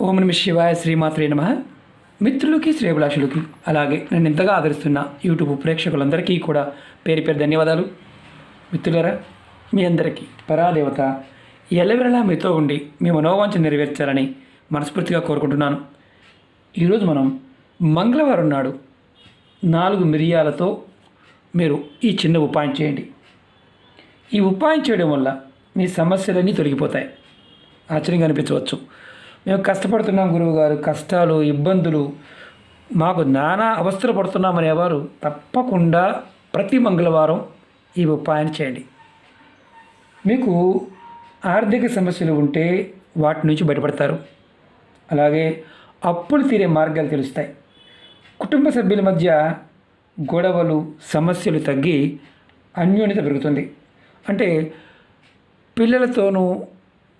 ఓం నమః శివాయ శ్రీమాత్రే నమః. మిత్రులకి శ్రేభిలాషులకి అలాగే నన్ను ఇంతగా ఆదరిస్తున్న యూట్యూబ్ ప్రేక్షకులందరికీ కూడా పేరు పేరు ధన్యవాదాలు. మిత్రులారా, మీ అందరికీ పరాదేవత ఎల్లవెల్లలా మీతో ఉండి మీ మనోవాంఛ నెరవేర్చాలని మనస్ఫూర్తిగా కోరుకుంటున్నాను. ఈరోజు మనం మంగళవారం నాడు 4 మిరియాలతో మీరు ఈ చిన్న ఉపాయం చేయండి. ఈ ఉపాయం చేయడం వల్ల మీ సమస్యలన్నీ తొలగిపోతాయి. ఆశ్చర్యంగా అనిపించవచ్చు. మేము కష్టపడుతున్నాం గురువుగారు, కష్టాలు ఇబ్బందులు మాకు నానా అవస్థలు పడుతున్నామనేవారు తప్పకుండా ప్రతి మంగళవారం ఈ ఉపాయాన్ని చేయండి. మీకు ఆర్థిక సమస్యలు ఉంటే వాటి నుంచి బయటపడతారు. అలాగే అప్పులు తీరే మార్గాలు తెలుస్తాయి. కుటుంబ సభ్యుల మధ్య గొడవలు సమస్యలు తగ్గి అన్యోన్యత పెరుగుతుంది. అంటే పిల్లలతోనూ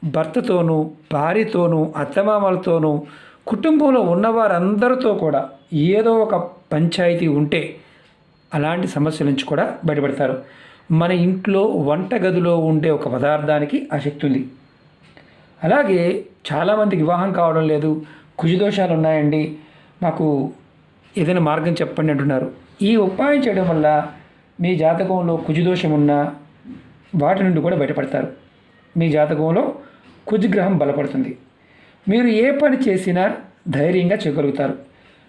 భర్తతోనూ భార్యతోనూ అత్తమామలతోనూ కుటుంబంలో ఉన్నవారందరితో కూడా ఏదో ఒక పంచాయతీ ఉంటే అలాంటి సమస్యల నుంచి కూడా బయటపడతారు. మన ఇంట్లో వంటగదిలో ఉండే ఒక పదార్థానికి ఆ శక్తి ఉంది. అలాగే చాలామందికి వివాహం కావడం లేదు, కుజదోషాలు ఉన్నాయండి, మాకు ఏదైనా మార్గం చెప్పండి అంటున్నారు. ఈ ఉపాయం చేయడం వల్ల మీ జాతకంలో కుజదోషం ఉన్నా వాటి నుండి కూడా బయటపడతారు. మీ జాతకంలో కుజగ్రహం బలపడుతుంది. మీరు ఏ పని చేసినా ధైర్యంగా చేయగలుగుతారు.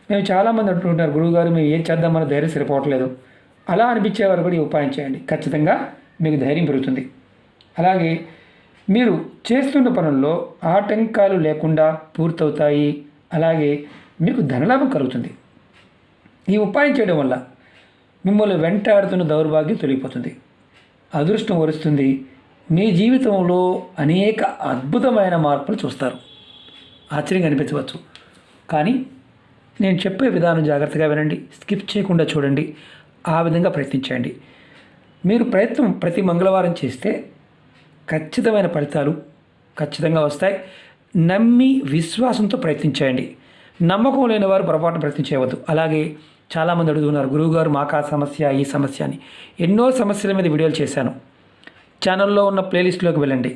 మేము చాలామంది అంటుంటారు, గురువుగారు మేము ఏం చేద్దామన్న ధైర్యం సరిపోవట్లేదు. అలా అనిపించేవారు కూడా ఈ ఉపాయం చేయండి. ఖచ్చితంగా మీకు ధైర్యం పెరుగుతుంది. అలాగే మీరు చేస్తున్న పనుల్లో ఆటంకాలు లేకుండా పూర్తవుతాయి. అలాగే మీకు ధనలాభం కలుగుతుంది. ఈ ఉపాయం చేయడం వల్ల మిమ్మల్ని వెంటాడుతున్న దౌర్భాగ్యం తొలగిపోతుంది. అదృష్టం వరుస్తుంది. మీ జీవితంలో అనేక అద్భుతమైన మార్పులు చూస్తారు. ఆశ్చర్యంగా అనిపించవచ్చు, కానీ నేను చెప్పే విధానం జాగ్రత్తగా వినండి, స్కిప్ చేయకుండా చూడండి. ఆ విధంగా ప్రయత్నించండి. మీరు ప్రయత్నం ప్రతి మంగళవారం చేస్తే ఖచ్చితమైన ఫలితాలు ఖచ్చితంగా వస్తాయి. నమ్మి విశ్వాసంతో ప్రయత్నించండి. నమ్మకం లేని వారు పొరపాటున ప్రయత్నించవద్దు. అలాగే చాలామంది అడుగుతున్నారు, గురువుగారు మాకు ఆ సమస్య ఈ సమస్య అని. ఎన్నో సమస్యల మీద వీడియోలు చేశాను. ఛానల్లో ఉన్న ప్లేలిస్ట్లోకి వెళ్ళండి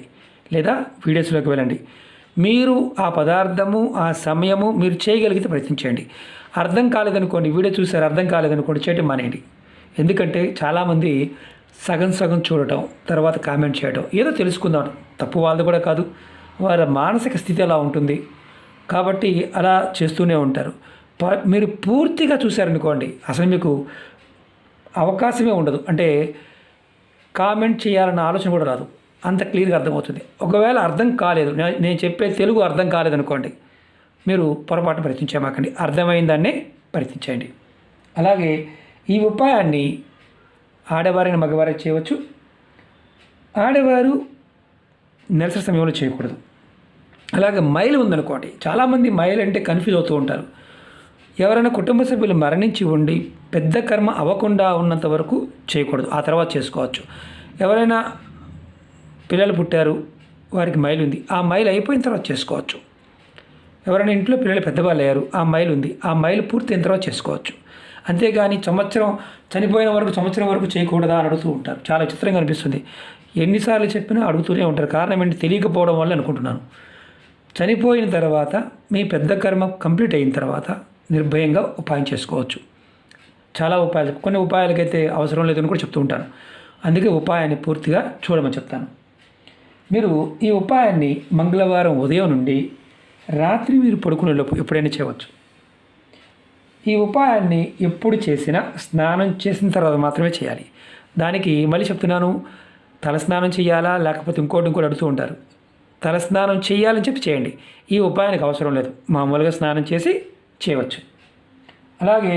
లేదా వీడియోస్లోకి వెళ్ళండి. మీరు ఆ పదార్థము ఆ సమయము మీరు చేయగలిగితే ప్రయత్నించండి. అర్థం కాలేదనుకోండి, వీడియో చూసారు అర్థం కాలేదనుకోండి, చేయటం మానేయండి. ఎందుకంటే చాలామంది సగం సగం చూడటం తర్వాత కామెంట్ చేయడం, ఏదో తెలుసుకుందాం, తప్పు వాళ్ళది కూడా కాదు, వారి మానసిక స్థితి అలా ఉంటుంది కాబట్టి అలా చేస్తూనే ఉంటారు. మీరు పూర్తిగా చూశారనుకోండి, అసలు మీకు అవకాశమే ఉండదు. అంటే కామెంట్ చేయాలన్న ఆలోచన కూడా రాదు. అంత క్లియర్గా అర్థమవుతుంది. ఒకవేళ అర్థం కాలేదు, నేను చెప్పే తెలుగు అర్థం కాలేదనుకోండి, మీరు పొరపాటు ప్రయత్నించమాకండి. అర్థమైన దాన్నే ప్రయత్నించండి. అలాగే ఈ ఉపాయాన్ని ఆడవారిని మగవారికి చేయవచ్చు. ఆడవారు నెలసరి సమయంలో చేయకూడదు. అలాగే మైలు ఉందనుకోండి, చాలామంది మైలు అంటే కన్ఫ్యూజ్ అవుతూ ఉంటారు. ఎవరైనా కుటుంబ సభ్యులు మరణించి ఉండి పెద్ద కర్మ అవ్వకుండా ఉన్నంత వరకు చేయకూడదు, ఆ తర్వాత చేసుకోవచ్చు. ఎవరైనా పిల్లలు పుట్టారు, వారికి మైలు ఉంది, ఆ మైలు అయిపోయిన తర్వాత చేసుకోవచ్చు. ఎవరైనా ఇంట్లో పిల్లలు పెద్దవాళ్ళు అయ్యారు, ఆ మైలు ఉంది, ఆ మైలు పూర్తయిన తర్వాత చేసుకోవచ్చు. అంతేగాని చనిపోయిన వరకు సంవత్సరం వరకు చేయకూడదా అని అడుగుతూ ఉంటారు. చాలా విచిత్రంగా అనిపిస్తుంది. ఎన్నిసార్లు చెప్పినా అడుగుతూనే ఉంటారు. కారణం ఏంటి తెలియకపోవడం వల్ల అనుకుంటున్నాను. చనిపోయిన తర్వాత మీ పెద్ద కర్మ కంప్లీట్ అయిన తర్వాత నిర్భయంగా ఉపాయం చేసుకోవచ్చు. చాలా ఉపాయాలు, కొన్ని ఉపాయాలకైతే అవసరం లేదని కూడా చెప్తూ ఉంటాను. అందుకే ఉపాయాన్ని పూర్తిగా చూడమని చెప్తాను. మీరు ఈ ఉపాయాన్ని మంగళవారం ఉదయం నుండి రాత్రి మీరు పడుకునే లోపు ఎప్పుడైనా చేయవచ్చు. ఈ ఉపాయాన్ని ఎప్పుడు చేసినా స్నానం చేసిన తర్వాత మాత్రమే చేయాలి. దానికి మళ్ళీ చెప్తున్నాను, తలస్నానం చేయాలా లేకపోతే ఇంకోటి అడుగుతూ ఉంటారు. తలస్నానం చేయాలని చెప్పి చేయండి. ఈ ఉపాయానికి అవసరం లేదు, మామూలుగా స్నానం చేసి చేయవచ్చు. అలాగే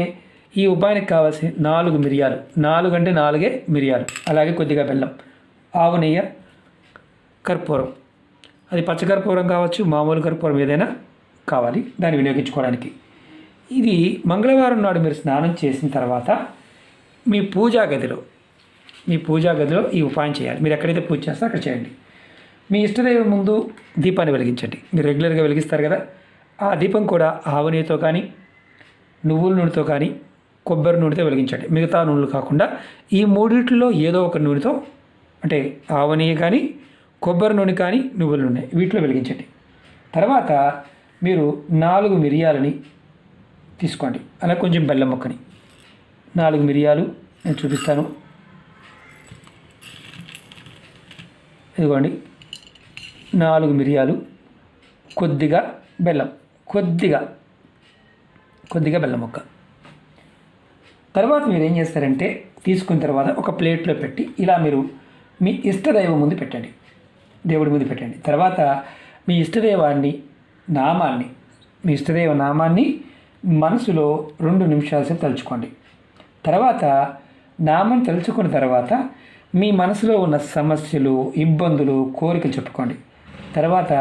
ఈ ఉపాయానికి కావాల్సిన 4 మిరియాలు, 4 అంటే 4 మిరియాలు, అలాగే కొద్దిగా బెల్లం, ఆవు నెయ్యి, కర్పూరం, అది పచ్చకర్పూరం కావచ్చు, మామూలు కర్పూరం ఏదైనా కావాలి దాన్ని వినియోగించుకోవడానికి. ఇది మంగళవారం నాడు మీరు స్నానం చేసిన తర్వాత మీ పూజా గదిలో ఈ ఉపాయం చేయాలి. మీరు ఎక్కడైతే పూజ చేస్తారో అక్కడ చేయండి. మీ ఇష్టదైవం ముందు దీపాన్ని వెలిగించండి. మీరు రెగ్యులర్గా వెలిగిస్తారు కదా, ఆ దీపం కూడా ఆవు నెయ్యితో కానీ నువ్వుల నూనెతో కానీ కొబ్బరి నూనెతో వెలిగించండి. మిగతా నూనెలు కాకుండా ఈ మూడిట్లో ఏదో ఒక నూనెతో, అంటే ఆవు నెయ్యి కానీ కొబ్బరి నూనె కానీ నువ్వుల నూనె, వీటిలో వెలిగించండి. తర్వాత మీరు 4 మిరియాలని తీసుకోండి. అలా కొంచెం బెల్లం ముక్కని 4 మిరియాలు నేను చూపిస్తాను. ఇదిగోండి 4 మిరియాలు, కొద్దిగా బెల్లం, కొద్దిగా బెల్లం ముక్క. తర్వాత మీరు ఏం చేస్తారంటే తీసుకున్న తర్వాత ఒక ప్లేట్లో పెట్టి ఇలా మీరు మీ ఇష్టదైవం ముందు పెట్టండి, దేవుడి ముందు పెట్టండి. తర్వాత మీ ఇష్టదైవ నామాన్ని మనసులో 2 నిమిషాల సేపు తలుచుకోండి. తర్వాత నామం తలుచుకున్న తర్వాత మీ మనసులో ఉన్న సమస్యలు, ఇబ్బందులు, కోరికలు చెప్పుకోండి. తర్వాత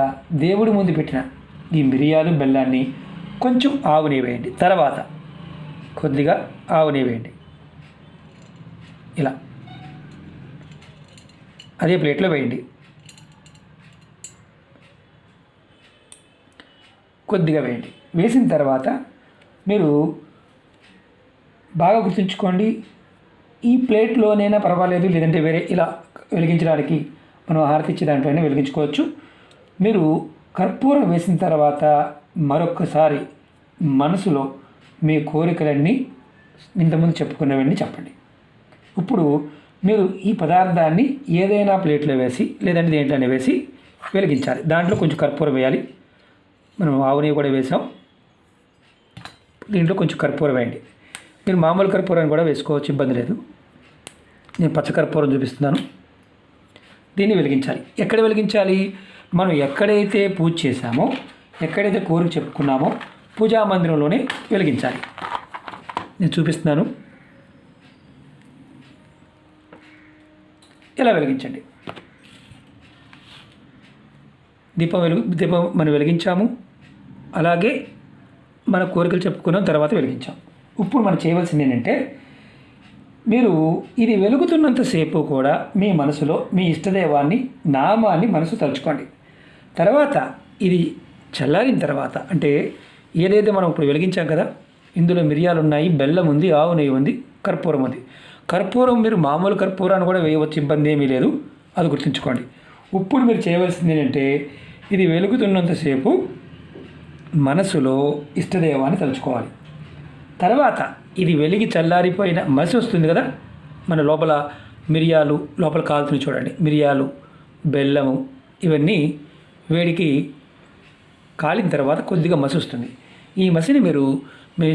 దేవుడి ముందు పెట్టిన ఈ మిరియాలు, బెల్లాన్ని కొంచెం ఆవు నెయ్యి వేయండి. తర్వాత కొద్దిగా ఆవు నెయ్యి వేయండి. ఇలా అదే ప్లేట్లో వేయండి. కొద్దిగా వేయండి. వేసిన తర్వాత మీరు బాగా గుర్తుంచుకోండి, ఈ ప్లేట్లోనైనా పర్వాలేదు, లేదంటే వేరే ఇలా వెలిగించడానికి మనం హారతి ఇచ్చే దాంట్లోనే వెలిగించుకోవచ్చు. మీరు కర్పూరం వేసిన తర్వాత మరొకసారి మనసులో మీ కోరికలన్నీ ఇంతకుముందు చెప్పుకున్నవన్నీ చెప్పండి. ఇప్పుడు మీరు ఈ పదార్థాన్ని ఏదైనా ప్లేట్లో వేసి లేదంటే దేంట్లోనే వేసి వెలిగించాలి. దాంట్లో కొంచెం కర్పూరం వేయాలి. మనం ఆవు నెయ్యి కూడా వేసాం, దీంట్లో కొంచెం కర్పూరం వేయండి. మీరు మామూలు కర్పూరాన్ని కూడా వేసుకోవచ్చు, ఇబ్బంది లేదు. నేను పచ్చ కర్పూరం చూపిస్తున్నాను. దీన్ని వెలిగించాలి. ఎక్కడ వెలిగించాలి? మనం ఎక్కడైతే పూజ చేశామో, ఎక్కడైతే కోరిక చెప్పుకున్నామో పూజా మందిరంలోనే వెలిగించాలి. నేను చూపిస్తున్నాను. ఇలా వెలిగించండి. దీపం మనం వెలిగించాము, అలాగే మన కోరికలు చెప్పుకున్నాం, తర్వాత వెలిగించాం. ఇప్పుడు మనం చేయవలసింది ఏంటంటే, మీరు ఇది వెలుగుతున్నంతసేపు కూడా మీ మనసులో మీ ఇష్టదైవాన్ని, నామాన్ని మనసు తలుచుకోండి. తర్వాత ఇది చల్లారిన తర్వాత, అంటే ఏదైతే మనం ఇప్పుడు వెలిగించాం కదా, ఇందులో మిరియాలు ఉన్నాయి, బెల్లం ఉంది, ఆవు నెయ్యి ఉంది, కర్పూరం ఉంది. కర్పూరం మీరు మామూలు కర్పూరాన్ని కూడా వేయవచ్చు, ఇబ్బంది ఏమీ లేదు, అది గుర్తుంచుకోండి. ఇప్పుడు మీరు చేయవలసింది ఏంటంటే, ఇది వెలుగుతున్నంతసేపు మనసులో ఇష్టదైవాన్ని తలుచుకోవాలి. తర్వాత ఇది వెలిగి చల్లారిపోయిన మసి వస్తుంది కదా, మన లోపల మిరియాలు లోపల కాలుతుంది చూడండి, మిరియాలు, బెల్లము ఇవన్నీ వేడికి కాలిన తర్వాత కొద్దిగా మసి వస్తుంది. ఈ మసిని మీరు మీ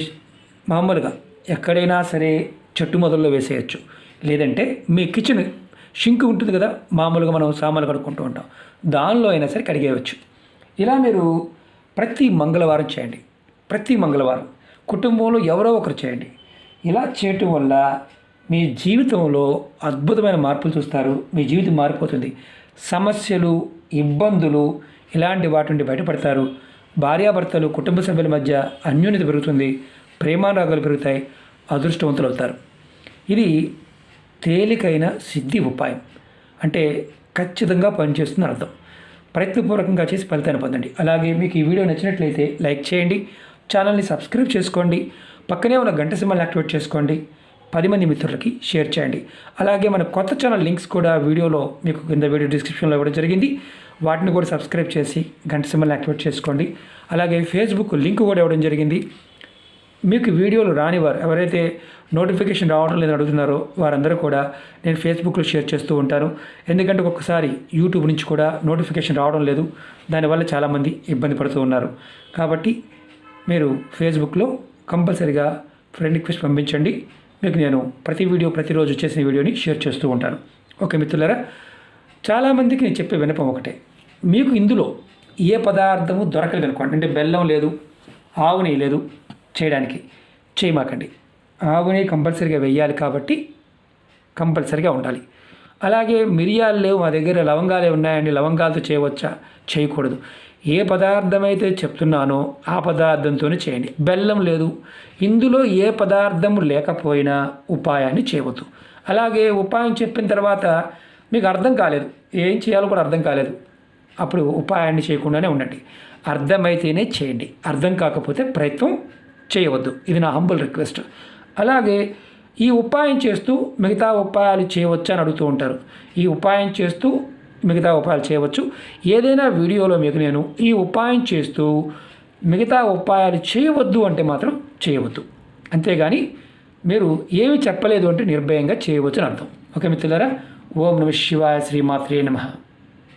మామూలుగా ఎక్కడైనా సరే చెట్టు మొదల్లో వేసేయచ్చు, లేదంటే మీ కిచెన్ షింక్ ఉంటుంది కదా, మామూలుగా మనం సామాన్లు కడుక్కుంటూ ఉంటాం, దానిలో అయినా సరే కడిగేయచ్చు. ఇలా మీరు ప్రతి మంగళవారం చేయండి. ప్రతి మంగళవారం కుటుంబంలో ఎవరో ఒకరు చేయండి. ఇలా చేయటం వల్ల మీ జీవితంలో అద్భుతమైన మార్పులు చూస్తారు. మీ జీవితం మారిపోతుంది. సమస్యలు, ఇబ్బందులు ఇలాంటి వాటి నుండి బయటపడతారు. భార్యాభర్తలు, కుటుంబ సభ్యుల మధ్య అన్యోన్యత పెరుగుతుంది. ప్రేమానురాగాలు పెరుగుతాయి. అదృష్టవంతులు అవుతారు. ఇది తేలికైన సిద్ధి ఉపాయం, అంటే ఖచ్చితంగా పనిచేస్తుందని అర్థం. ప్రయత్నపూర్వకంగా చేసి ఫలితాన్ని పొందండి. అలాగే మీకు ఈ వీడియో నచ్చినట్లయితే లైక్ చేయండి, ఛానల్ని సబ్స్క్రైబ్ చేసుకోండి, పక్కనే ఉన్న గంట సింబల్ని యాక్టివేట్ చేసుకోండి, 10 మంది మిత్రులకి షేర్ చేయండి. అలాగే మన కొత్త ఛానల్ లింక్స్ కూడా వీడియోలో మీకు కింద వీడియో డిస్క్రిప్షన్లో ఇవ్వడం జరిగింది. వాటిని కూడా సబ్స్క్రైబ్ చేసి గంట సింబల్ని యాక్టివేట్ చేసుకోండి. అలాగే ఫేస్బుక్ లింక్ కూడా ఇవ్వడం జరిగింది. మీకు వీడియోలు రానివారు ఎవరైతే నోటిఫికేషన్ రావడం లేదని అడుగుతున్నారో వారందరూ కూడా నేను ఫేస్బుక్లో షేర్ చేస్తూ ఉంటాను. ఎందుకంటే ఒక్కొక్కసారి యూట్యూబ్ నుంచి కూడా నోటిఫికేషన్ రావడం లేదు, దానివల్ల చాలామంది ఇబ్బంది పడుతూ ఉన్నారు. కాబట్టి మీరు ఫేస్బుక్లో కంపల్సరీగా ఫ్రెండ్ రిక్వెస్ట్ పంపించండి. మీకు నేను ప్రతిరోజు చేసిన వీడియోని షేర్ చేస్తూ ఉంటాను. ఓకే మిత్రులారా, చాలామందికి నేను చెప్పే వినపం ఒకటే, మీకు ఇందులో ఏ పదార్థము దొరకలేదు అనుకోండి, అంటే బెల్లం లేదు, ఆవు నెయ్యి లేదు చేయడానికి, చేయమాకండి. ఆవు నెయ్యి కంపల్సరీగా వెయ్యాలి కాబట్టి కంపల్సరీగా ఉండాలి. అలాగే మిరియాలు లేవు మా దగ్గర, లవంగాలే ఉన్నాయండి, లవంగాలతో చేయవచ్చా? చేయకూడదు. ఏ పదార్థం అయితే చెప్తున్నానో ఆ పదార్థంతోనే చేయండి. బెల్లం లేదు, ఇందులో ఏ పదార్థం లేకపోయినా ఉపాయాన్ని చేయవద్దు. అలాగే ఉపాయం చెప్పిన తర్వాత మీకు అర్థం కాలేదు, ఏం చేయాలో కూడా అర్థం కాలేదు, అప్పుడు ఉపాయాన్ని చేయకుండానే ఉండండి. అర్థమైతేనే చేయండి, అర్థం కాకపోతే ప్రయత్నం చేయవద్దు. ఇది నా హంబుల్ రిక్వెస్ట్. అలాగే ఈ ఉపాయం చేస్తూ మిగతా ఉపాయాలు చేయవచ్చు అని అడుగుతూ ఉంటారు. ఈ ఉపాయం చేస్తూ మిగతా ఉపాయాలు చేయవచ్చు. ఏదైనా వీడియోలో మీకు నేను ఈ ఉపాయం చేస్తూ మిగతా ఉపాయాలు చేయవద్దు అంటే మాత్రం చేయవద్దు. అంతేగాని మీరు ఏమి చెప్పలేదు అంటే నిర్భయంగా చేయవచ్చు అని అర్థం. ఓకే మిత్రులారా, ఓం నమ శివాయ, శ్రీమాత్రే నమః.